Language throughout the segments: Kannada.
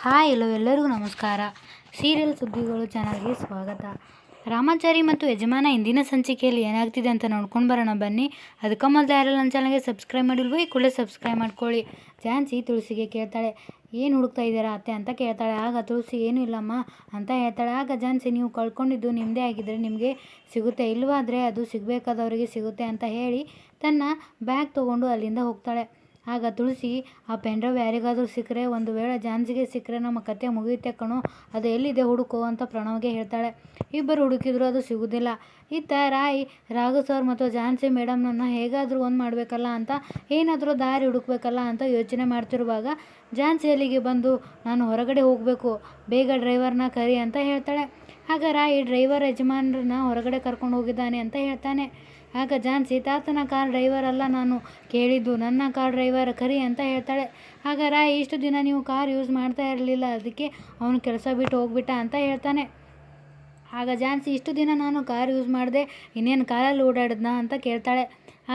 ಹಾಯ್ ಎಲ್ಲರಿಗೂ ನಮಸ್ಕಾರ. ಸೀರಿಯಲ್ ಸುದ್ದಿಗಳು ಚಾನಲ್ಗೆ ಸ್ವಾಗತ. ರಾಮಾಚಾರಿ ಮತ್ತು ಯಜಮಾನ ಇಂದಿನ ಸಂಚಿಕೆಯಲ್ಲಿ ಏನಾಗ್ತಿದೆ ಅಂತ ನೋಡ್ಕೊಂಡು ಬರೋಣ ಬನ್ನಿ. ಅದಕ್ಕೆ ಮೊದಲು ಯಾರೆಲ್ಲ ನನ್ನ ಚಾನಲ್ಗೆ ಸಬ್ಸ್ಕ್ರೈಬ್ ಮಾಡಿಲ್ವೋ ಈ ಕೂಡಲೇ ಸಬ್ಸ್ಕ್ರೈಬ್ ಮಾಡ್ಕೊಳ್ಳಿ. ಝಾನ್ಸಿ ತುಳಸಿಗೆ ಕೇಳ್ತಾಳೆ, ಏನು ಹುಡುಕ್ತಾ ಇದ್ದೀರಾ ಅತ್ತೆ ಅಂತ ಕೇಳ್ತಾಳೆ. ಆಗ ತುಳಸಿ ಏನೂ ಇಲ್ಲಮ್ಮ ಅಂತ ಹೇಳ್ತಾಳೆ. ಆಗ ಝಾನ್ಸಿ, ನೀವು ಕಳ್ಕೊಂಡಿದ್ದು ನಿಮ್ಮದೇ ಆಗಿದ್ದರೆ ನಿಮಗೆ ಸಿಗುತ್ತೆ, ಇಲ್ಲವಾದರೆ ಅದು ಸಿಗಬೇಕಾದವರಿಗೆ ಸಿಗುತ್ತೆ ಅಂತ ಹೇಳಿ ತನ್ನ ಬ್ಯಾಗ್ ತೊಗೊಂಡು ಅಲ್ಲಿಂದ ಹೋಗ್ತಾಳೆ. ಆಗ ತುಳಸಿ, ಆ ಪೆನ್ಡ್ರೈವ್ ಯಾರಿಗಾದರೂ ಸಿಕ್ಕರೆ, ಒಂದು ವೇಳೆ ಝಾನ್ಸಿಗೆ ಸಿಕ್ಕರೆ ನಮ್ಮ ಕತೆ ಮುಗಿಯುತ್ತೆ ಕಣೋ, ಅದು ಎಲ್ಲಿದೆ ಹುಡುಕೋ ಅಂತ ಪ್ರಣವ್ಗೆ ಹೇಳ್ತಾಳೆ. ಇಬ್ಬರು ಹುಡುಕಿದ್ರು ಅದು ಸಿಗೋದಿಲ್ಲ. ಇತ್ತ ರಾಘು ಸರ್ ಮತ್ತು ಝಾನ್ಸಿ ಮೇಡಮ್ನನ್ನು ಹೇಗಾದರೂ ಒಂದು ಮಾಡಬೇಕಲ್ಲ ಅಂತ, ಏನಾದರೂ ದಾರಿ ಹುಡುಕ್ಬೇಕಲ್ಲ ಅಂತ ಯೋಚನೆ ಮಾಡ್ತಿರುವಾಗ ಝಾನ್ಸಿ ಅಲ್ಲಿಗೆ ಬಂದು, ನಾನು ಹೊರಗಡೆ ಹೋಗಬೇಕು, ಬೇಗ ಡ್ರೈವರ್ನ ಕರಿ ಅಂತ ಹೇಳ್ತಾಳೆ. ಆಗ ಡ್ರೈವರ್ ಯಜಮಾನ್ರನ್ನ ಹೊರಗಡೆ ಕರ್ಕೊಂಡು ಹೋಗಿದ್ದಾನೆ ಅಂತ ಹೇಳ್ತಾನೆ. ಆಗ ಝಾನ್ಸಿ, ತಾತನ ಕಾರ್ ಡ್ರೈವರ್ ಅಲ್ಲ ನಾನು ಕೇಳಿದ್ದು, ನನ್ನ ಕಾರ್ ಡ್ರೈವರ್ ಕರಿ ಅಂತ ಹೇಳ್ತಾಳೆ. ಆಗ ಇಷ್ಟು ದಿನ ನೀವು ಕಾರ್ ಯೂಸ್ ಮಾಡ್ತಾ ಇರಲಿಲ್ಲ, ಅದಕ್ಕೆ ಅವನು ಕೆಲಸ ಬಿಟ್ಟು ಹೋಗ್ಬಿಟ್ಟ ಅಂತ ಹೇಳ್ತಾನೆ. ಆಗ ಝಾನ್ಸಿ, ಇಷ್ಟು ದಿನ ನಾನು ಕಾರ್ ಯೂಸ್ ಮಾಡಿದೆ, ಇನ್ನೇನು ಕಾರಲ್ಲಿ ಓಡಾಡಿದ್ನಾ ಅಂತ ಕೇಳ್ತಾಳೆ.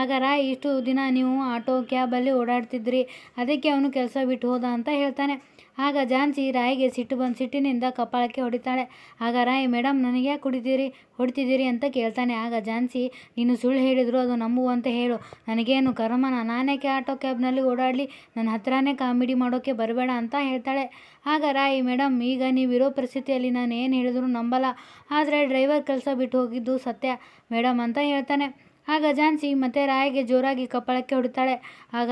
ಆಗ ಇಷ್ಟು ದಿನ ನೀವು ಆಟೋ ಕ್ಯಾಬಲ್ಲಿ ಓಡಾಡ್ತಿದ್ರಿ, ಅದಕ್ಕೆ ಅವನು ಕೆಲಸ ಬಿಟ್ಟು ಹೋದ ಅಂತ ಹೇಳ್ತಾನೆ. ಆಗ ಝಾನ್ಸಿ ರಾಯ್ಗೆ ಸಿಟ್ಟಿನಿಂದ ಕಪಾಳಕ್ಕೆ ಹೊಡಿತಾಳೆ. ಆಗ ಮೇಡಮ್ ನನಗೆ ಯಾಕೆ ಹೊಡಿತಿದ್ದೀರಿ ಅಂತ ಕೇಳ್ತಾನೆ. ಆಗ ಝಾನ್ಸಿ, ನೀನು ಸುಳ್ಳು ಹೇಳಿದ್ರು ಅದು ನಂಬುವಂತೆ ಹೇಳು, ನನಗೇನು ಕರ್ಮನ, ನಾನೇಕೆ ಆಟೋ ಕ್ಯಾಬ್ನಲ್ಲಿ ಓಡಾಡಲಿ, ನನ್ನ ಹತ್ರನೇ ಕಾಮಿಡಿ ಮಾಡೋಕ್ಕೆ ಬರಬೇಡ ಅಂತ ಹೇಳ್ತಾಳೆ. ಆಗ ಮೇಡಮ್, ಈಗ ನೀವಿರೋ ಪರಿಸ್ಥಿತಿಯಲ್ಲಿ ನಾನು ಏನು ಹೇಳಿದ್ರು ನಂಬಲ್ಲ, ಆದರೆ ಡ್ರೈವರ್ ಕೆಲಸ ಬಿಟ್ಟು ಹೋಗಿದ್ದು ಸತ್ಯ ಮೇಡಮ್ ಅಂತ ಹೇಳ್ತಾನೆ. ಆಗ ಝಾನ್ಸಿ ಮತ್ತೆ ರಾಯ್ಗೆ ಜೋರಾಗಿ ಕಪಾಳಕ್ಕೆ ಹೊಡಿತಾಳೆ. ಆಗ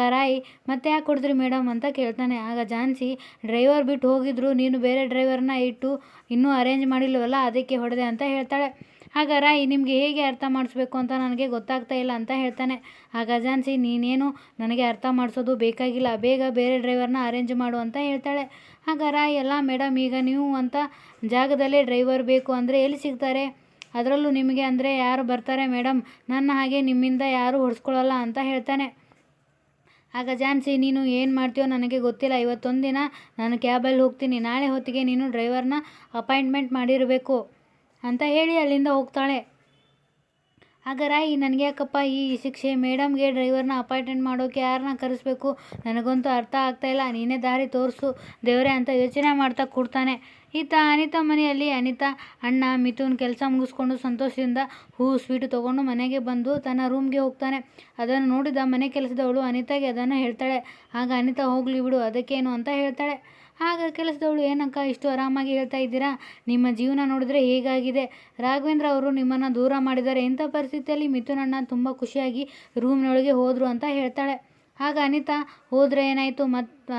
ಮತ್ತೆ ಯಾಕೆ ಹೊಡೆದ್ರಿ ಮೇಡಮ್ ಅಂತ ಕೇಳ್ತಾನೆ. ಆಗ ಝಾನ್ಸಿ, ಡ್ರೈವರ್ ಬಿಟ್ಟು ಹೋಗಿದ್ರು, ನೀನು ಬೇರೆ ಡ್ರೈವರ್ನ ಇಟ್ಟು ಇನ್ನೂ ಅರೇಂಜ್ ಮಾಡಿಲ್ವಲ್ಲ, ಅದಕ್ಕೆ ಹೊಡೆದೆ ಅಂತ ಹೇಳ್ತಾಳೆ. ಆಗ ನಿಮಗೆ ಹೇಗೆ ಅರ್ಥ ಮಾಡಿಸ್ಬೇಕು ಅಂತ ನನಗೆ ಗೊತ್ತಾಗ್ತಾ ಇಲ್ಲ ಅಂತ ಹೇಳ್ತಾನೆ. ಆಗ ಝಾನ್ಸಿ, ನೀನೇನು ನನಗೆ ಅರ್ಥ ಮಾಡಿಸೋದು ಬೇಕಾಗಿಲ್ಲ, ಬೇಗ ಬೇರೆ ಡ್ರೈವರ್ನ ಅರೇಂಜ್ ಮಾಡು ಅಂತ ಹೇಳ್ತಾಳೆ. ಆಗ ಎಲ್ಲ ಮೇಡಮ್, ಈಗ ನೀವು ಅಂತ ಜಾಗದಲ್ಲೇ ಡ್ರೈವರ್ ಬೇಕು ಅಂದರೆ ಎಲ್ಲಿ ಸಿಗ್ತಾರೆ, ಅದರಲ್ಲೂ ನಿಮಗೆ ಅಂದರೆ ಯಾರು ಬರ್ತಾರೆ ಮೇಡಮ್, ನನ್ನ ಹಾಗೆ ನಿಮ್ಮಿಂದ ಯಾರೂ ಹೊಡ್ಸ್ಕೊಳ್ಳಲ್ಲ ಅಂತ ಹೇಳ್ತಾನೆ. ಆಗ ಝಾನ್ಸಿ, ನೀನು ಏನು ಮಾಡ್ತೀಯೋ ನನಗೆ ಗೊತ್ತಿಲ್ಲ, ಇವತ್ತೊಂದು ದಿನ ನಾನು ಕ್ಯಾಬಲ್ಲಿ ಹೋಗ್ತೀನಿ, ನಾಳೆ ಹೊತ್ತಿಗೆ ನೀನು ಡ್ರೈವರ್ನ ಅಪಾಯಿಂಟ್ಮೆಂಟ್ ಮಾಡಿರಬೇಕು ಅಂತ ಹೇಳಿ ಅಲ್ಲಿಂದ ಹೋಗ್ತಾಳೆ. ಆಗ ನನಗೆ ಯಾಕಪ್ಪ ಈ ಶಿಕ್ಷೆ, ಮೇಡಮ್ಗೆ ಡ್ರೈವರ್ನ ಅಪಾಯಿಂಟ್ಮೆಂಟ್ ಮಾಡೋಕ್ಕೆ ಯಾರನ್ನ ಕರೆಸ್ಬೇಕು, ನನಗಂತೂ ಅರ್ಥ ಆಗ್ತಾಯಿಲ್ಲ, ನೀನೇ ದಾರಿ ತೋರಿಸು ದೇವರೇ ಅಂತ ಯೋಚನೆ ಮಾಡ್ತಾ ಕೂಡ್ತಾನೆ. ಈತ ಅನಿತಾ ಮನೆಯಲ್ಲಿ ಅನಿತಾ ಅಣ್ಣ ಮಿಥುನ್ ಕೆಲಸ ಮುಗಿಸ್ಕೊಂಡು ಸಂತೋಷದಿಂದ ಹೂವು ಸ್ವೀಟು ತೊಗೊಂಡು ಮನೆಗೆ ಬಂದು ತನ್ನ ರೂಮ್ಗೆ ಹೋಗ್ತಾನೆ. ಅದನ್ನು ನೋಡಿದ ಮನೆ ಕೆಲಸದವಳು ಅನಿತಾಗೆ ಅದನ್ನು ಹೇಳ್ತಾಳೆ. ಆಗ ಅನಿತಾ, ಹೋಗ್ಲಿ ಬಿಡು ಅದಕ್ಕೇನು ಅಂತ ಹೇಳ್ತಾಳೆ. ಆಗ ಕೆಲಸದವಳು, ಏನಕ್ಕ ಇಷ್ಟು ಆರಾಮಾಗಿ ಹೇಳ್ತಾ ಇದ್ದೀರಾ, ನಿಮ್ಮ ಜೀವನ ನೋಡಿದ್ರೆ ಹೇಗಾಗಿದೆ, ರಾಘವೇಂದ್ರ ಅವರು ನಿಮ್ಮನ್ನು ದೂರ ಮಾಡಿದ್ದಾರೆ, ಇಂಥ ಪರಿಸ್ಥಿತಿಯಲ್ಲಿ ಮಿಥುನ್ ಅಣ್ಣ ತುಂಬ ಖುಷಿಯಾಗಿ ರೂಮ್ನೊಳಗೆ ಹೋದರು ಅಂತ ಹೇಳ್ತಾಳೆ. ಆಗ ಅನಿತಾ, ಹೋದ್ರೆ ಏನಾಯಿತು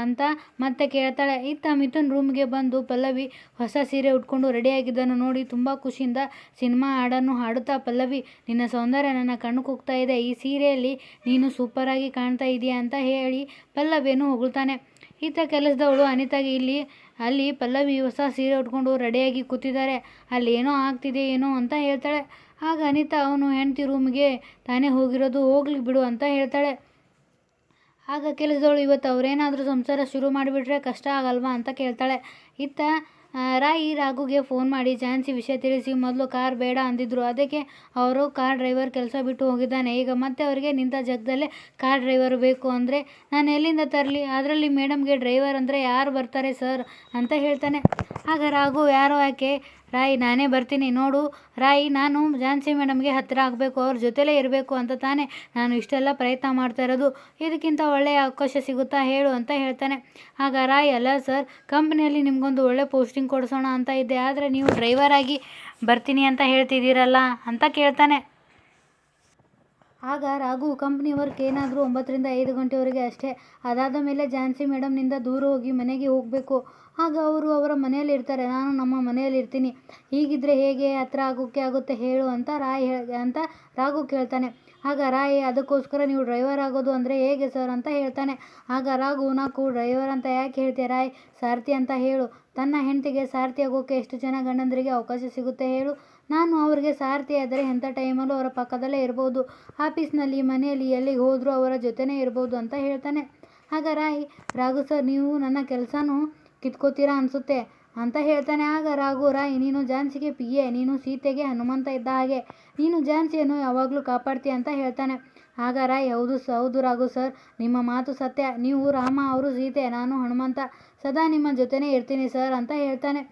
ಅಂತ ಮತ್ತೆ ಕೇಳ್ತಾಳೆ. ಇತ್ತ ಮಿಥುನ್ ರೂಮ್ಗೆ ಬಂದು ಪಲ್ಲವಿ ಹೊಸ ಸೀರೆ ಉಟ್ಕೊಂಡು ರೆಡಿಯಾಗಿದ್ದನ್ನು ನೋಡಿ ತುಂಬ ಖುಷಿಯಿಂದ ಸಿನಿಮಾ ಹಾಡನ್ನು ಹಾಡುತ್ತಾ, ಪಲ್ಲವಿ ನಿನ್ನ ಸೌಂದರ್ಯ ನನ್ನ ಕಣ್ಣು ಕುಗ್ತಾ ಇದೆ, ಈ ಸೀರೆಯಲ್ಲಿ ನೀನು ಸೂಪರಾಗಿ ಕಾಣ್ತಾ ಇದೆಯಾ ಅಂತ ಹೇಳಿ ಪಲ್ಲವಿಯನ್ನು ಹೊಗಳ್ತಾನೆ. ಈತ ಕೆಲಸದವಳು ಅನಿತಾಗೆ, ಅಲ್ಲಿ ಪಲ್ಲವಿ ಹೊಸ ಸೀರೆ ಉಟ್ಕೊಂಡು ರೆಡಿಯಾಗಿ ಕೂತಿದ್ದಾರೆ, ಅಲ್ಲಿ ಏನೋ ಆಗ್ತಿದೆ ಏನೋ ಅಂತ ಹೇಳ್ತಾಳೆ. ಆಗ ಅನಿತಾ, ಅವನು ಹೆಂಡತಿ ರೂಮ್ಗೆ ತಾನೇ ಹೋಗಿರೋದು, ಹೋಗ್ಲಿ ಬಿಡು ಅಂತ ಹೇಳ್ತಾಳೆ. ಆಗ ಕೆಲಸದವಳು, ಇವತ್ತು ಅವರೇನಾದರೂ ಸಂಸಾರ ಶುರು ಮಾಡಿಬಿಟ್ರೆ ಕಷ್ಟ ಆಗಲ್ವಾ ಅಂತ ಕೇಳ್ತಾಳೆ. ಇತ್ತ ರಾಘುಗೆ ಫೋನ್ ಮಾಡಿ ಝಾನ್ಸಿ ವಿಷಯ ತಿಳಿಸಿ, ಮೊದಲು ಕಾರ್ ಬೇಡ ಅಂದಿದ್ರು, ಅದಕ್ಕೆ ಅವರು ಕಾರ್ ಡ್ರೈವರ್ ಕೆಲಸ ಬಿಟ್ಟು ಹೋಗಿದ್ದಾನೆ, ಈಗ ಮತ್ತೆ ಅವರಿಗೆ ನಿಂತ ಜಾಗದಲ್ಲೇ ಕಾರ್ ಡ್ರೈವರ್ ಬೇಕು ಅಂದರೆ ನಾನು ಎಲ್ಲಿಂದ ತರಲಿ, ಅದರಲ್ಲಿ ಮೇಡಮ್ಗೆ ಡ್ರೈವರ್ ಅಂದರೆ ಯಾರು ಬರ್ತಾರೆ ಸರ್ ಅಂತ ಹೇಳ್ತಾನೆ. ಆಗ ರಾಘು, ಯಾರೋ ಯಾಕೆ ನಾನೇ ಬರ್ತೀನಿ ನೋಡು ನಾನು ಝಾನ್ಸಿ ಮೇಡಮ್ಗೆ ಹತ್ತಿರ ಆಗಬೇಕು, ಅವ್ರ ಜೊತೆಲೇ ಇರಬೇಕು ಅಂತ ತಾನೇ ನಾನು ಇಷ್ಟೆಲ್ಲ ಪ್ರಯತ್ನ ಮಾಡ್ತಾ ಇರೋದು, ಇದಕ್ಕಿಂತ ಒಳ್ಳೆಯ ಅವಕಾಶ ಸಿಗುತ್ತಾ ಹೇಳು ಅಂತ ಹೇಳ್ತಾನೆ. ಆಗ ಅಲ್ಲ ಸರ್, ಕಂಪ್ನಿಯಲ್ಲಿ ನಿಮಗೊಂದು ಒಳ್ಳೆ ಪೋಸ್ಟಿಂಗ್ ಕೊಡಿಸೋಣ ಅಂತ ಇದ್ದೆ, ಆದರೆ ನೀವು ಡ್ರೈವರ್ ಆಗಿ ಬರ್ತೀನಿ ಅಂತ ಹೇಳ್ತಿದ್ದೀರಲ್ಲ ಅಂತ ಕೇಳ್ತಾನೆ. ಆಗ ರಾಘು, ಕಂಪ್ನಿ ವರ್ಕ್ ಏನಾದರೂ 9 ರಿಂದ 5 ಗಂಟೆವರೆಗೆ ಅಷ್ಟೇ, ಅದಾದ ಮೇಲೆ ಝಾನ್ಸಿ ಮೇಡಮ್ನಿಂದ ದೂರ ಹೋಗಿ ಮನೆಗೆ ಹೋಗಬೇಕು, ಆಗ ಅವರು ಅವರ ಮನೆಯಲ್ಲಿ ಇರ್ತಾರೆ, ನಾನು ನಮ್ಮ ಮನೆಯಲ್ಲಿ ಇರ್ತೀನಿ, ಹೀಗಿದ್ರೆ ಹೇಗೆ ಹತ್ರ ಆಗೋಕ್ಕೆ ಆಗುತ್ತೆ ಹೇಳು ಅಂತ ರಾಘು ಕೇಳ್ತಾನೆ. ಆಗ ಅದಕ್ಕೋಸ್ಕರ ನೀವು ಡ್ರೈವರ್ ಆಗೋದು ಅಂದರೆ ಹೇಗೆ ಸರ್ ಅಂತ ಹೇಳ್ತಾನೆ. ಆಗ ರಾಘು, ನಾಲ್ಕು ಡ್ರೈವರ್ ಅಂತ ಯಾಕೆ ಹೇಳ್ತೀಯ ಸಾರಥಿ ಅಂತ ಹೇಳು, ತನ್ನ ಹೆಂಡತಿಗೆ ಸಾರಥಿ ಆಗೋಕ್ಕೆ ಎಷ್ಟು ಜನ ಗಂಡಂದರಿಗೆ ಅವಕಾಶ ಸಿಗುತ್ತೆ ಹೇಳು, ನಾನು ಅವರಿಗೆ ಸಾರಥಿ ಆದರೆ ಎಂಥ ಟೈಮಲ್ಲೂ ಅವರ ಪಕ್ಕದಲ್ಲೇ ಇರ್ಬೋದು, ಆಫೀಸ್ನಲ್ಲಿ ಮನೆಯಲ್ಲಿ ಎಲ್ಲಿಗೆ ಹೋದರೂ ಅವರ ಜೊತೆನೇ ಇರ್ಬೋದು ಅಂತ ಹೇಳ್ತಾನೆ. ಆಗ ರಾಘು ಸರ್, ನೀವು ನನ್ನ ಕೆಲಸನೂ ಕಿತ್ಕೋತೀರಾ ಅನಿಸುತ್ತೆ ಅಂತ ಹೇಳ್ತಾನೆ. ಆಗ ರಾಘು, ನೀನು ಝಾನ್ಸಿಗೆ PA, ನೀನು ಸೀತೆಗೆ ಹನುಮಂತ ಇದ್ದ ಹಾಗೆ, ನೀನು ಝಾನ್ಸಿಯನ್ನು ಯಾವಾಗಲೂ ಕಾಪಾಡ್ತೀಯ ಅಂತ ಹೇಳ್ತಾನೆ. ಆಗ ಹೌದು ರಾಘು ಸರ್, ನಿಮ್ಮ ಮಾತು ಸತ್ಯ, ನೀವು ರಾಮ, ಅವರು ಸೀತೆ, ನಾನು ಹನುಮಂತ, ಸದಾ ನಿಮ್ಮ ಜೊತೆನೇ ಇರ್ತೀನಿ ಸರ್ ಅಂತ ಹೇಳ್ತಾನೆ.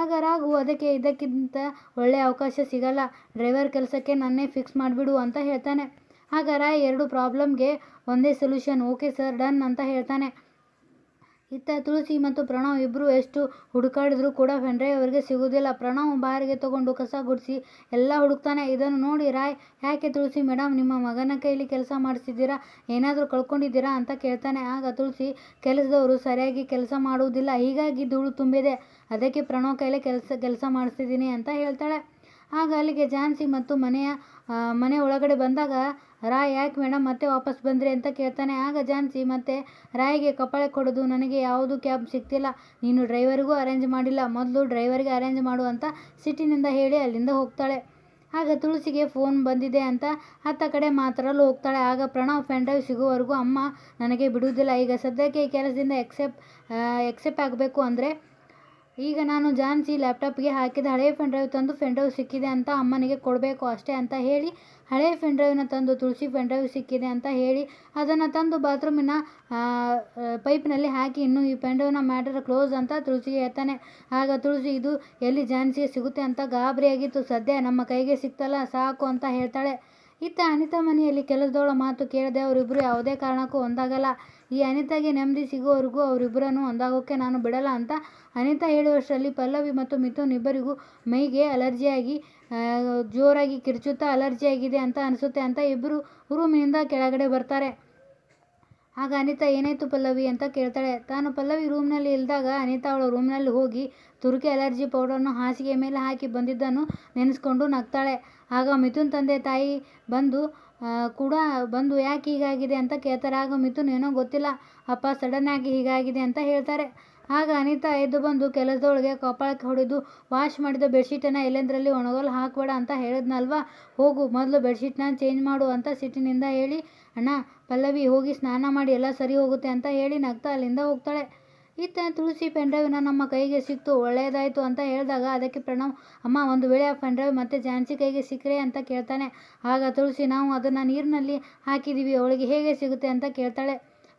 ಆಗ ರಾಘು ಅದಕ್ಕೆ ಇದಕ್ಕಿಂತ ಒಳ್ಳೆಯ ಅವಕಾಶ ಸಿಗಲ್ಲ, ಡ್ರೈವರ್ ಕೆಲಸಕ್ಕೆ ನನ್ನೇ ಫಿಕ್ಸ್ ಮಾಡಿಬಿಡು ಅಂತ ಹೇಳ್ತಾನೆ. ಆಗ ರಾಯ್ 2 ಪ್ರಾಬ್ಲಮ್ಗೆ ಒಂದೇ ಸೊಲ್ಯೂಷನ್, ಓಕೆ ಸರ್ ಡನ್ ಅಂತ ಹೇಳ್ತಾನೆ. ಇತ್ತ ತುಳಸಿ ಮತ್ತು ಪ್ರಣವ್ ಇಬ್ಬರು ಎಷ್ಟು ಹುಡುಕಾಡಿದ್ರೂ ಕೂಡ ಪೆನ್ಡ್ರೈವ್ ಅವರಿಗೆ ಸಿಗೋದಿಲ್ಲ. ಪ್ರಣವ್ ಬಾರಿಗೆ ತಗೊಂಡು ಕಸ ಗುಡಿಸಿ ಎಲ್ಲ ಹುಡುಕ್ತಾನೆ. ಇದನ್ನು ನೋಡಿ ರಾಯ್, ಯಾಕೆ ತುಳಸಿ ಮೇಡಮ್ ನಿಮ್ಮ ಮಗನ ಕೈಲಿ ಕೆಲಸ ಮಾಡಿಸ್ತಿದ್ದೀರಾ, ಏನಾದರೂ ಕಳ್ಕೊಂಡಿದ್ದೀರಾ ಅಂತ ಕೇಳ್ತಾನೆ. ಆಗ ತುಳಸಿ, ಕೆಲಸದವರು ಸರಿಯಾಗಿ ಕೆಲಸ ಮಾಡುವುದಿಲ್ಲ, ಹೀಗಾಗಿ ಧೂಳು ತುಂಬಿದೆ, ಅದಕ್ಕೆ ಪ್ರಣವ್ ಕೈಲೇ ಕೆಲಸ ಮಾಡಿಸ್ತಿದ್ದೀನಿ ಅಂತ ಹೇಳ್ತಾಳೆ. ಆಗ ಅಲ್ಲಿಗೆ ಝಾನ್ಸಿ ಮತ್ತು ಮನೆ ಒಳಗಡೆ ಬಂದಾಗ ರಾಯ್, ಯಾಕೆ ಮೇಡಮ್ ಮತ್ತೆ ವಾಪಸ್ ಬಂದ್ರಿ ಅಂತ ಕೇಳ್ತಾನೆ. ಆಗ ಝಾನ್ಸಿ ಮತ್ತೆ ರಾಯ್ಗೆ ಕಪಾಳೆ ಕೊಡೋದು, ನನಗೆ ಯಾವುದು ಕ್ಯಾಬ್ ಸಿಗ್ತಿಲ್ಲ, ನೀನು ಡ್ರೈವರಿಗೂ ಅರೇಂಜ್ ಮಾಡಿಲ್ಲ, ಮೊದಲು ಡ್ರೈವರ್ಗೆ ಅರೇಂಜ್ ಮಾಡು ಅಂತ ಸಿಟ್ಟಿನಿಂದ ಹೇಳಿ ಅಲ್ಲಿಂದ ಹೋಗ್ತಾಳೆ. ಆಗ ತುಳಸಿಗೆ ಫೋನ್ ಬಂದಿದೆ ಅಂತ ಅತ್ತ ಕಡೆ ಮಾತಾಡಲು ಹೋಗ್ತಾಳೆ. ಆಗ ಪ್ರಣವ್ ಪೆನ್ಡ್ರೈವ್ ಸಿಗೋವರೆಗೂ ಅಮ್ಮ ನನಗೆ ಬಿಡುವುದಿಲ್ಲ, ಈಗ ಸದ್ಯಕ್ಕೆ ಈ ಕೆಲಸದಿಂದ ಎಕ್ಸೆಪ್ಟ್ ಆಗಬೇಕು ಅಂದರೆ ಈಗ ನಾನು ಝಾನ್ಸಿ ಲ್ಯಾಪ್ಟಾಪ್ಗೆ ಹಾಕಿದ ಹಳೆಯ ಪೆನ್ಡ್ರೈವ್ ತಂದು ಪೆನ್ಡ್ರೈವ್ ಸಿಕ್ಕಿದೆ ಅಂತ ಅಮ್ಮನಿಗೆ ಕೊಡಬೇಕು ಅಷ್ಟೇ ಅಂತ ಹೇಳಿ ಹಳೆಯ ಪೆನ್ಡ್ರೈವ್ನ ತಂದು ತುಳಸಿ ಪೆನ್ಡ್ರೈವ್ ಸಿಕ್ಕಿದೆ ಅಂತ ಹೇಳಿ ಅದನ್ನು ತಂದು ಬಾತ್ರೂಮಿನ ಪೈಪ್ನಲ್ಲಿ ಹಾಕಿ, ಇನ್ನು ಈ ಪೆನ್ಡ್ರೈವ್ನ ಮ್ಯಾಟರ್ ಕ್ಲೋಸ್ ಅಂತ ತುಳಸಿಗೆ ಹೇಳ್ತಾನೆ. ಆಗ ತುಳಸಿ, ಇದು ಎಲ್ಲಿ ಝಾನ್ಸಿಗೆ ಸಿಗುತ್ತೆ ಅಂತ ಗಾಬರಿಯಾಗಿತ್ತು, ಸದ್ಯ ನಮ್ಮ ಕೈಗೆ ಸಿಕ್ತಲ್ಲ ಸಾಕು ಅಂತ ಹೇಳ್ತಾಳೆ. ಇತ್ತ ಅನಿತಾ ಮನೆಯಲ್ಲಿ ಕೆಲಸದವಳ ಮಾತು ಕೇಳದೆ ಅವರಿಬ್ಬರು ಯಾವುದೇ ಕಾರಣಕ್ಕೂ ಒಂದಾಗಲ್ಲ. ಈ ಅನಿತಾಗೆ ನೆಮ್ಮದಿ ಸಿಗೋವರೆಗೂ ಅವರಿಬ್ಬರನ್ನು ಒಂದಾಗೋಕ್ಕೆ ನಾನು ಬಿಡಲ್ಲ ಅಂತ ಅನಿತಾ ಹೇಳುವಷ್ಟರಲ್ಲಿ ಪಲ್ಲವಿ ಮತ್ತು ಮಿಥುನ್ ಇಬ್ಬರಿಗೂ ಮೈಗೆ ಅಲರ್ಜಿಯಾಗಿ ಜೋರಾಗಿ ಕಿರ್ಚುತ್ತಾ ಅಲರ್ಜಿಯಾಗಿದೆ ಅಂತ ಅನಿಸುತ್ತೆ ಅಂತ ಇಬ್ಬರು ರೂಮಿನಿಂದ ಕೆಳಗಡೆ ಬರ್ತಾರೆ. ಆಗ ಅನಿತಾ, ಏನಾಯಿತು ಪಲ್ಲವಿ ಅಂತ ಕೇಳ್ತಾಳೆ. ತಾನು ಪಲ್ಲವಿ ರೂಮ್ನಲ್ಲಿ ಇಲ್ದಾಗ ಅನಿತಾ ಅವಳ ರೂಮ್ನಲ್ಲಿ ಹೋಗಿ ತುರ್ಕೆ ಅಲರ್ಜಿ ಪೌಡರ್ನು ಹಾಸಿಗೆ ಮೇಲೆ ಹಾಕಿ ಬಂದಿದ್ದನ್ನು ನೆನೆಸ್ಕೊಂಡು ನಗ್ತಾಳೆ. ಆಗ ಮಿಥುನ್ ತಂದೆ ತಾಯಿ ಬಂದು ಯಾಕೆ ಹೀಗಾಗಿದೆ ಅಂತ ಕೇಳ್ತಾರೆ. ಆಗ ಮಿಥುನ್, ಏನೋ ಗೊತ್ತಿಲ್ಲ ಅಪ್ಪ, ಸಡನ್ ಆಗಿ ಹೀಗಾಗಿದೆ ಅಂತ ಹೇಳ್ತಾರೆ. ಆಗ ಅನಿತಾ ಎದ್ದು ಬಂದು ಕೆಲಸದೊಳಗೆ ಕಪಾಳಕ್ಕೆ ಹೊಡೆದು, ವಾಶ್ ಮಾಡಿದ ಬೆಡ್ಶೀಟನ್ನು ಎಲ್ಲೆಂದರಲ್ಲಿ ಒಣಗಲು ಹಾಕಬೇಡ ಅಂತ ಹೇಳಿದ್ನಲ್ವಾ, ಹೋಗು ಮೊದಲು ಬೆಡ್ಶೀಟ್ನ ಚೇಂಜ್ ಮಾಡು ಅಂತ ಸಿಟ್ಟಿನಿಂದ ಹೇಳಿ, ಅಣ್ಣ ಪಲ್ಲವಿ ಹೋಗಿ ಸ್ನಾನ ಮಾಡಿ ಎಲ್ಲ ಸರಿ ಹೋಗುತ್ತೆ ಅಂತ ಹೇಳಿ ನಗ್ತಾ ಅಲ್ಲಿಂದ ಹೋಗ್ತಾಳೆ. ಇತ್ತ ತುಳಸಿ ಪೆನ್ಡ್ರೈವ್ನ ನಮ್ಮ ಕೈಗೆ ಸಿಕ್ತು, ಒಳ್ಳೆಯದಾಯಿತು ಅಂತ ಹೇಳಿದಾಗ ಅದಕ್ಕೆ ಪ್ರಣವ್, ಅಮ್ಮ ಒಂದು ವೇಳೆ ಆ ಪೆನ್ಡ್ರೈವ್ ಮತ್ತೆ ಝಾನ್ಸಿ ಕೈಗೆ ಸಿಕ್ಕರೆ ಅಂತ ಕೇಳ್ತಾನೆ. ಆಗ ತುಳಸಿ, ನಾವು ಅದನ್ನು ನೀರಿನಲ್ಲಿ ಹಾಕಿದ್ದೀವಿ, ಅವಳಿಗೆ ಹೇಗೆ ಸಿಗುತ್ತೆ ಅಂತ ಕೇಳ್ತಾಳೆ.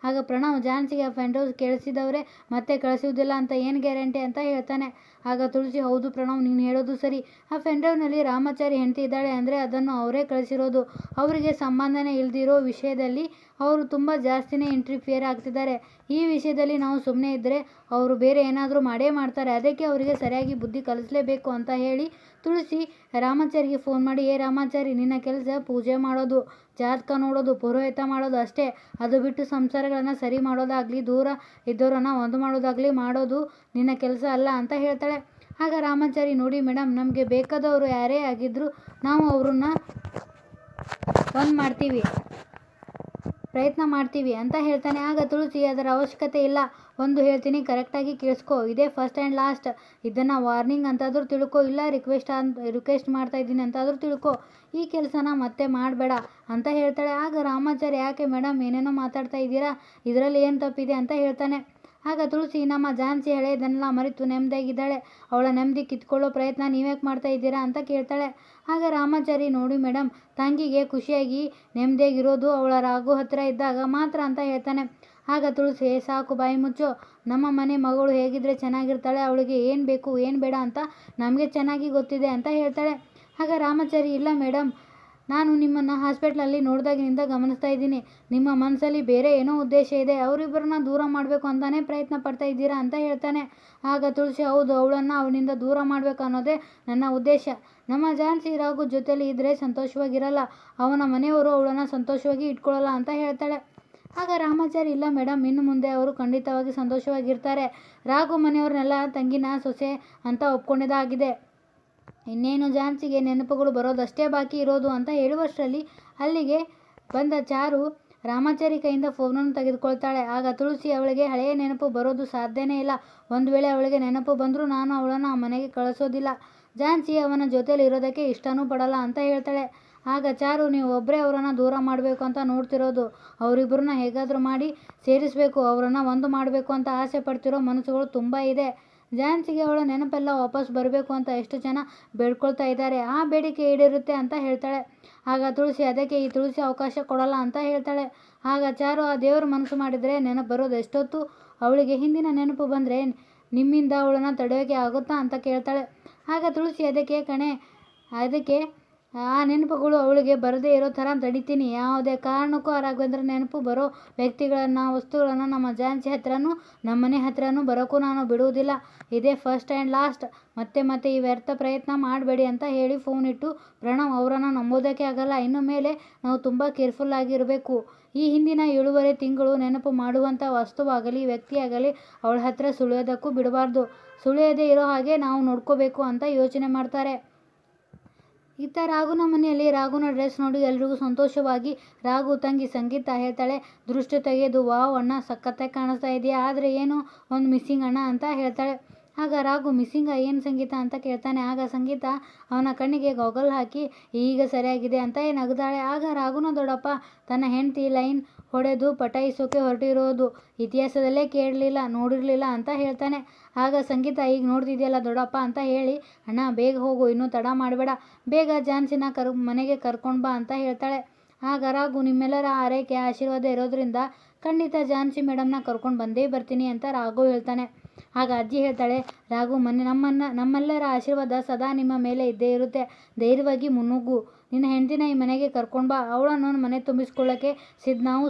ಆಗ ಪ್ರಣವ್, ಝಾನ್ಸಿಗೆ ಆ ಪೆನ್ಡ್ರೈವ್ ಕೇಳಿಸಿದವರೇ ಮತ್ತೆ ಕಳಿಸುವುದಿಲ್ಲ ಅಂತ ಏನು ಗ್ಯಾರಂಟಿ ಅಂತ ಹೇಳ್ತಾನೆ. ಆಗ ತುಳಸಿ, ಹೌದು ಪ್ರಣವ್, ನೀನು ಹೇಳೋದು ಸರಿ, ಆ ಪೆನ್ಡ್ರೈವ್ನಲ್ಲಿ ರಾಮಾಚಾರಿ ಹೆಂಡತಿ ಇದ್ದಾಳೆ ಅಂದರೆ ಅದನ್ನು ಅವರೇ ಕಳಿಸಿರೋದು, ಅವರಿಗೆ ಸಂಬಂಧನೇ ಇಲ್ದಿರೋ ವಿಷಯದಲ್ಲಿ ಅವರು ತುಂಬ ಜಾಸ್ತಿನೇ ಇಂಟರ್ಫಿಯರ್ ಆಗ್ತಿದ್ದಾರೆ. ಈ ವಿಷಯದಲ್ಲಿ ನಾವು ಸುಮ್ಮನೆ ಇದ್ದರೆ ಅವರು ಬೇರೆ ಏನಾದರೂ ಮಾಡೇ ಮಾಡ್ತಾರೆ, ಅದಕ್ಕೆ ಅವರಿಗೆ ಸರಿಯಾಗಿ ಬುದ್ಧಿ ಕಲಿಸಲೇಬೇಕು ಅಂತ ಹೇಳಿ ತುಳಸಿ ರಾಮಾಚಾರಿಗೆ ಫೋನ್ ಮಾಡಿ, ರಾಮಾಚಾರಿ, ನಿನ್ನ ಕೆಲಸ ಪೂಜೆ ಮಾಡೋದು, ಜಾತಕ ನೋಡೋದು, ಪುರೋಹಿತ ಮಾಡೋದು ಅಷ್ಟೇ, ಅದು ಬಿಟ್ಟು ಸಂಸಾರಗಳನ್ನು ಸರಿ ಮಾಡೋದಾಗಲಿ ದೂರ ಇದ್ದವರನ್ನು ಒಂದು ಮಾಡೋದಾಗಲಿ ಮಾಡೋದು ನಿನ್ನ ಕೆಲಸ ಅಲ್ಲ ಅಂತ ಹೇಳ್ತಾಳೆ. ಆಗ ರಾಮಾಚಾರಿ, ನೋಡಿ ಮೇಡಮ್, ನಮಗೆ ಬೇಕಾದವರು ಯಾರೇ ಆಗಿದ್ದರೂ ನಾವು ಅವ್ರನ್ನ ಒಂದು ಮಾಡ್ತೀವಿ, ಪ್ರಯತ್ನ ಮಾಡ್ತೀವಿ ಅಂತ ಹೇಳ್ತಾನೆ. ಆಗ ತುಳಸಿ, ಅದರ ಅವಶ್ಯಕತೆ ಇಲ್ಲ, ಒಂದು ಹೇಳ್ತೀನಿ ಕರೆಕ್ಟಾಗಿ ಕೇಳಿಸ್ಕೊ, ಇದೇ ಫಸ್ಟ್ ಆ್ಯಂಡ್ ಲಾಸ್ಟ್, ಇದನ್ನು ವಾರ್ನಿಂಗ್ ಅಂತಾದರೂ ತಿಳ್ಕೊ, ಇಲ್ಲ ರಿಕ್ವೆಸ್ಟ್ ಮಾಡ್ತಾ ಇದ್ದೀನಿ ಅಂತಾದರೂ ತಿಳ್ಕೊ, ಈ ಕೆಲಸನ ಮತ್ತೆ ಮಾಡಬೇಡ ಅಂತ ಹೇಳ್ತಾಳೆ. ಆಗ ರಾಮಾಚಾರಿ, ಯಾಕೆ ಮೇಡಮ್ ಏನೇನೋ ಮಾತಾಡ್ತಾ ಇದ್ದೀರಾ, ಇದರಲ್ಲಿ ಏನು ತಪ್ಪಿದೆ ಅಂತ ಹೇಳ್ತಾನೆ. ಆಗ ತುಳಸಿ, ನಮ್ಮ ಝಾನ್ಸಿ ಹಳೆಯದನ್ನೆಲ್ಲ ಮರೆತು ನೆಮ್ಮದಿಯಾಗಿದ್ದಾಳೆ, ಅವಳ ನೆಮ್ಮದಿ ಕಿತ್ಕೊಳ್ಳೋ ಪ್ರಯತ್ನ ನೀವ್ಯಾಕೆ ಮಾಡ್ತಾ ಇದ್ದೀರಾ ಅಂತ ಕೇಳ್ತಾಳೆ. ಆಗ ರಾಮಾಚಾರಿ, ನೋಡಿ ಮೇಡಮ್, ತಂಗಿಗೆ ಖುಷಿಯಾಗಿ ನೆಮ್ಮದಿಯಾಗಿರೋದು ಅವಳ ರಾಘು ಹತ್ತಿರ ಇದ್ದಾಗ ಮಾತ್ರ ಅಂತ ಹೇಳ್ತಾನೆ. ಆಗ ತುಳಸಿ, ಸಾಕು ಬಾಯಿ ಮುಚ್ಚೋ, ನಮ್ಮ ಮನೆ ಮಗಳು ಹೇಗಿದ್ರೆ ಚೆನ್ನಾಗಿರ್ತಾಳೆ, ಅವಳಿಗೆ ಏನು ಬೇಕು ಏನು ಬೇಡ ಅಂತ ನಮಗೆ ಚೆನ್ನಾಗಿ ಗೊತ್ತಿದೆ ಅಂತ ಹೇಳ್ತಾಳೆ. ಆಗ ರಾಮಾಚಾರಿ, ಇಲ್ಲ ಮೇಡಮ್, ನಾನು ನಿಮ್ಮನ್ನು ಹಾಸ್ಪಿಟ್ಲಲ್ಲಿ ನೋಡಿದಾಗಿನಿಂದ ಗಮನಿಸ್ತಾ ಇದ್ದೀನಿ, ನಿಮ್ಮ ಮನಸ್ಸಲ್ಲಿ ಬೇರೆ ಏನೋ ಉದ್ದೇಶ ಇದೆ, ಅವರಿಬ್ಬರನ್ನ ದೂರ ಮಾಡಬೇಕು ಅಂತಾನೆ ಪ್ರಯತ್ನ ಪಡ್ತಾ ಇದ್ದೀರಾ ಅಂತ ಹೇಳ್ತಾನೆ. ಆಗ ತುಳಸಿ, ಹೌದು, ಅವಳನ್ನು ಅವನಿಂದ ದೂರ ಮಾಡಬೇಕು ಅನ್ನೋದೇ ನನ್ನ ಉದ್ದೇಶ, ನಮ್ಮ ಝಾನ್ಸಿ ರಾಘು ಜೊತೆಲಿ ಇದ್ದರೆ ಸಂತೋಷವಾಗಿರಲ್ಲ, ಅವನ ಮನೆಯವರು ಅವಳನ್ನು ಸಂತೋಷವಾಗಿ ಇಟ್ಕೊಳ್ಳಲ್ಲ ಅಂತ ಹೇಳ್ತಾಳೆ. ಆಗ ರಾಮಾಚಾರಿ, ಇಲ್ಲ ಮೇಡಮ್, ಇನ್ನು ಮುಂದೆ ಅವರು ಖಂಡಿತವಾಗಿ ಸಂತೋಷವಾಗಿರ್ತಾರೆ, ರಾಘು ಮನೆಯವ್ರನ್ನೆಲ್ಲ ತಂಗಿನ ಸೊಸೆ ಅಂತ ಒಪ್ಕೊಂಡಿದ್ದಾಗಿದೆ, ಇನ್ನೇನು ಝಾನ್ಸಿಗೆ ನೆನಪುಗಳು ಬರೋದಷ್ಟೇ ಬಾಕಿ ಇರೋದು ಅಂತ ಹೇಳುವಷ್ಟರಲ್ಲಿ ಅಲ್ಲಿಗೆ ಬಂದ ಚಾರು ರಾಮಾಚಾರಿ ಕೈಯಿಂದ ಫೋನನ್ನು ತೆಗೆದುಕೊಳ್ತಾಳೆ. ಆಗ ತುಳಸಿ, ಅವಳಿಗೆ ಹಳೆಯ ನೆನಪು ಬರೋದು ಸಾಧ್ಯನೇ ಇಲ್ಲ, ಒಂದು ವೇಳೆ ಅವಳಿಗೆ ನೆನಪು ಬಂದರೂ ನಾನು ಅವಳನ್ನು ಆ ಮನೆಗೆ ಕಳಿಸೋದಿಲ್ಲ, ಝಾನ್ಸಿ ಅವನ ಜೊತೆಲಿ ಇರೋದಕ್ಕೆ ಇಷ್ಟನೂ ಪಡಲ್ಲ ಅಂತ ಹೇಳ್ತಾಳೆ. ಆಗ ಚಾರು, ನೀವು ಒಬ್ಬರೇ ಅವರನ್ನು ದೂರ ಮಾಡಬೇಕು ಅಂತ ನೋಡ್ತಿರೋದು, ಅವರಿಬ್ಬರನ್ನ ಹೇಗಾದರೂ ಮಾಡಿ ಸೇರಿಸಬೇಕು, ಅವರನ್ನು ಒಂದು ಮಾಡಬೇಕು ಅಂತ ಆಸೆ ಪಡ್ತಿರೋ ಮನಸ್ಸುಗಳು ತುಂಬ ಇದೆ, ಝಾನ್ಸಿಗೆ ಅವಳ ನೆನಪೆಲ್ಲ ವಾಪಸ್ ಬರಬೇಕು ಅಂತ ಎಷ್ಟು ಜನ ಬೇಡ್ಕೊಳ್ತಾ ಇದ್ದಾರೆ, ಆ ಬೇಡಿಕೆ ಈಡೇರುತ್ತೆ ಅಂತ ಹೇಳ್ತಾಳೆ. ಆಗ ತುಳಸಿ, ಅದಕ್ಕೆ ಈ ತುಳಸಿ ಅವಕಾಶ ಕೊಡಲ್ಲ ಅಂತ ಹೇಳ್ತಾಳೆ. ಆಗ ಚಾರು, ಆ ದೇವರು ಮನಸ್ಸು ಮಾಡಿದರೆ ನೆನಪು ಬರೋದು ಎಷ್ಟೊತ್ತು, ಅವಳಿಗೆ ಹಿಂದಿನ ನೆನಪು ಬಂದರೆ ನಿಮ್ಮಿಂದ ಅವಳನ್ನು ತಡೆಯೋಕ್ಕೆ ಆಗುತ್ತಾ ಅಂತ ಕೇಳ್ತಾಳೆ. ಆಗ ತುಳಸಿ ಅದಕ್ಕೆ ಆ ನೆನಪುಗಳು ಅವಳಿಗೆ ಬರದೇ ಇರೋ ಥರ ತಡಿತೀನಿ. ಯಾವುದೇ ಕಾರಣಕ್ಕೂ ಆ ರಾಘವೇಂದ್ರ ನೆನಪು ಬರೋ ವ್ಯಕ್ತಿಗಳನ್ನು, ವಸ್ತುಗಳನ್ನು ನಮ್ಮ ಝಾನ್ಸಿ ಹತ್ರನೂ ನಮ್ಮ ಮನೆ ಹತ್ರನೂ ಬರೋಕ್ಕೂ ನಾನು ಬಿಡುವುದಿಲ್ಲ. ಇದೇ ಫಸ್ಟ್ ಆ್ಯಂಡ್ ಲಾಸ್ಟ್. ಮತ್ತೆ ಈ ವ್ಯರ್ಥ ಪ್ರಯತ್ನ ಮಾಡಬೇಡಿ ಅಂತ ಹೇಳಿ ಫೋನ್ ಇಟ್ಟು ಪ್ರಣವ್ ಅವರನ್ನು ನಂಬೋದಕ್ಕೆ ಆಗಲ್ಲ. ಇನ್ನು ಮೇಲೆ ನಾವು ತುಂಬ ಕೇರ್ಫುಲ್ ಆಗಿರಬೇಕು. ಈ ಹಿಂದಿನ 7.5 ತಿಂಗಳು ನೆನಪು ಮಾಡುವಂಥ ವಸ್ತುವಾಗಲಿ ವ್ಯಕ್ತಿಯಾಗಲಿ ಅವಳ ಹತ್ರ ಸುಳಿಯೋದಕ್ಕೂ ಬಿಡಬಾರ್ದು. ಸುಳಿಯದೇ ಇರೋ ಹಾಗೆ ನಾವು ನೋಡ್ಕೋಬೇಕು ಅಂತ ಯೋಚನೆ ಮಾಡ್ತಾರೆ. ಇತ್ತ ರಾಘುನ ಮನೆಯಲ್ಲಿ ರಾಘುನ ಡ್ರೆಸ್ ನೋಡಿ ಎಲ್ರಿಗೂ ಸಂತೋಷವಾಗಿ ರಾಘು ತಂಗಿ ಸಂಗೀತ ಹೇಳ್ತಾಳೆ, ದೃಷ್ಟಿ ತೆಗೆದು ವಾವ್ ಅಣ್ಣ ಸಖತ್ತಾಗಿ ಕಾಣಿಸ್ತಾ ಇದೆಯಾ, ಆದರೆ ಏನೋ ಒಂದು ಮಿಸ್ಸಿಂಗ್ ಅಣ್ಣ ಅಂತ ಹೇಳ್ತಾಳೆ. ಆಗ ರಾಘು ಮಿಸ್ಸಿಂಗ ಏನು ಸಂಗೀತ ಅಂತ ಕೇಳ್ತಾನೆ. ಆಗ ಸಂಗೀತ ಅವನ ಕಣ್ಣಿಗೆ ಗಾಗಲ್ ಹಾಕಿ ಈಗ ಸರಿಯಾಗಿದೆ ಅಂತ ನಗುತ್ತಾಳೆ. ಆಗ ರಾಘುನ ದೊಡ್ಡಪ್ಪ ತನ್ನ ಹೆಂಡತಿ ಲೈನ್ ಹೊಡೆದು ಪಟಾಯಿಸೋಕೆ ಹೊರಟಿರೋದು ಇತಿಹಾಸದಲ್ಲೇ ಕೇಳಲಿಲ್ಲ ನೋಡಿರಲಿಲ್ಲ ಅಂತ ಹೇಳ್ತಾನೆ. ಆಗ ಸಂಗೀತ ಈಗ ನೋಡ್ತಿದ್ಯಲ್ಲ ದೊಡ್ಡಪ್ಪ ಅಂತ ಹೇಳಿ, ಅಣ್ಣ ಬೇಗ ಹೋಗು, ಇನ್ನೂ ತಡ ಮಾಡಬೇಡ, ಬೇಗ ಝಾನ್ಸಿನ ಮನೆಗೆ ಕರ್ಕೊಂಡು ಬಾ ಅಂತ ಹೇಳ್ತಾಳೆ. ಆಗ ರಾಘು ನಿಮ್ಮೆಲ್ಲರ ಆರೈಕೆ ಆಶೀರ್ವಾದ ಇರೋದ್ರಿಂದ ಖಂಡಿತ ಝಾನ್ಸಿ ಮೇಡಮ್ನ ಕರ್ಕೊಂಡು ಬಂದೇ ಬರ್ತೀನಿ ಅಂತ ರಾಘು ಹೇಳ್ತಾನೆ. ಆಗ ಅಜ್ಜಿ ಹೇಳ್ತಾಳೆ, ರಾಘು ನಮ್ಮೆಲ್ಲರ ಆಶೀರ್ವಾದ ಸದಾ ನಿಮ್ಮ ಮೇಲೆ ಇದ್ದೇ ಇರುತ್ತೆ, ಧೈರ್ಯವಾಗಿ ಮುನ್ನುಗ್ಗು, ನಿನ್ನ ಹೆಂಡತಿನ ಈ ಮನೆಗೆ ಕರ್ಕೊಂಡು ಬಾ, ಅವಳನ್ನು ಮನೆ ತುಂಬಿಸ್ಕೊಳ್ಳೋಕ್ಕೆ ನಾವು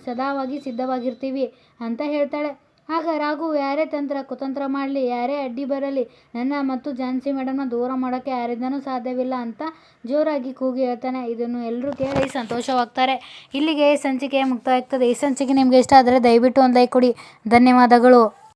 ಸದಾವಾಗಿ ಸಿದ್ಧವಾಗಿರ್ತೀವಿ ಅಂತ ಹೇಳ್ತಾಳೆ. ಆಗ ರಾಘು ಯಾರೇ ಕುತಂತ್ರ ಮಾಡಲಿ, ಯಾರೇ ಅಡ್ಡಿ ಬರಲಿ, ನನ್ನ ಮತ್ತು ಝಾನ್ಸಿ ಮೇಡಮ್ನ ದೂರ ಮಾಡೋಕ್ಕೆ ಯಾರಿಂದನೂ ಸಾಧ್ಯವಿಲ್ಲ ಅಂತ ಜೋರಾಗಿ ಕೂಗಿ ಹೇಳ್ತಾನೆ. ಇದನ್ನು ಎಲ್ಲರೂ ಕೇಳಿ ಸಂತೋಷವಾಗ್ತಾರೆ. ಇಲ್ಲಿಗೆ ಸಂಚಿಕೆ ಮುಕ್ತಾಯ ಆಗ್ತದೆ. ಈ ಸಂಚಿಕೆ ನಿಮಗೆ ಇಷ್ಟ ಆದರೆ ದಯವಿಟ್ಟು ಒಂದು ಲೈಕ್ ಕೊಡಿ. ಧನ್ಯವಾದಗಳು.